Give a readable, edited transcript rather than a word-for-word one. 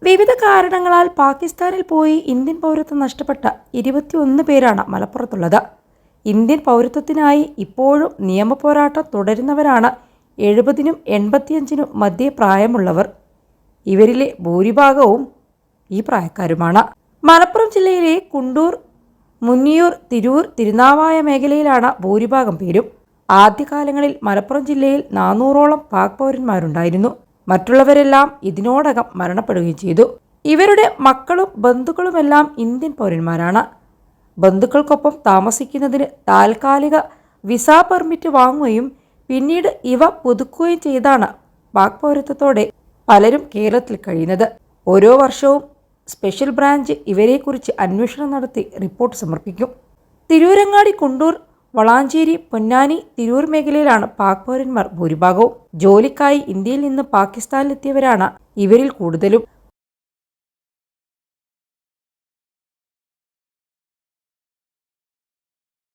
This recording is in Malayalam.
വിവിധ കാരണങ്ങളാൽ പാകിസ്ഥാനിൽ പോയി ഇന്ത്യൻ പൗരത്വം നഷ്ടപ്പെട്ട 21 പേരാണ് മലപ്പുറത്തുള്ളത്. ഇന്ത്യൻ പൗരത്വത്തിനായി ഇപ്പോഴും നിയമപോരാട്ടം തുടരുന്നവരാണ് 70-നും 85-നും മധ്യേ പ്രായമുള്ളവർ. ഇവരിലെ ഭൂരിഭാഗവും ഈ പ്രായക്കാരുമാണ്. മലപ്പുറം ജില്ലയിലെ കുണ്ടൂർ, മുന്നിയൂർ, തിരൂർ, തിരുനാവായ മേഖലയിലാണ് ഭൂരിഭാഗം പേരും. ആദ്യകാലങ്ങളിൽ മലപ്പുറം ജില്ലയിൽ 400ഓളം പാക് പൗരന്മാരുണ്ടായിരുന്നു. മറ്റുള്ളവരെല്ലാം ഇതിനോടകം മരണപ്പെടുകയും ചെയ്തു. ഇവരുടെ മക്കളും ബന്ധുക്കളുമെല്ലാം ഇന്ത്യൻ പൗരന്മാരാണ്. ബന്ധുക്കൾക്കൊപ്പം താമസിക്കുന്നതിന് താൽക്കാലിക വിസ പെർമിറ്റ് വാങ്ങുകയും പിന്നീട് ഇവ പുതുക്കുകയും ചെയ്താണ് പാക് പൗരത്വത്തോടെ പലരും കേരളത്തിൽ കഴിയുന്നത്. ഓരോ വർഷവും സ്പെഷ്യൽ ബ്രാഞ്ച് ഇവരെക്കുറിച്ച് അന്വേഷണം നടത്തി റിപ്പോർട്ട് സമർപ്പിക്കും. തിരൂരങ്ങാടി, കുണ്ടൂർ, വളാഞ്ചേരി, പൊന്നാനി, തിരൂർ മേഖലയിലാണ് പാക് പൗരന്മാർ ഭൂരിഭാഗവും. ജോലിക്കായി ഇന്ത്യയിൽ നിന്ന് പാകിസ്ഥാനിലെത്തിയവരാണ് ഇവരിൽ കൂടുതലും.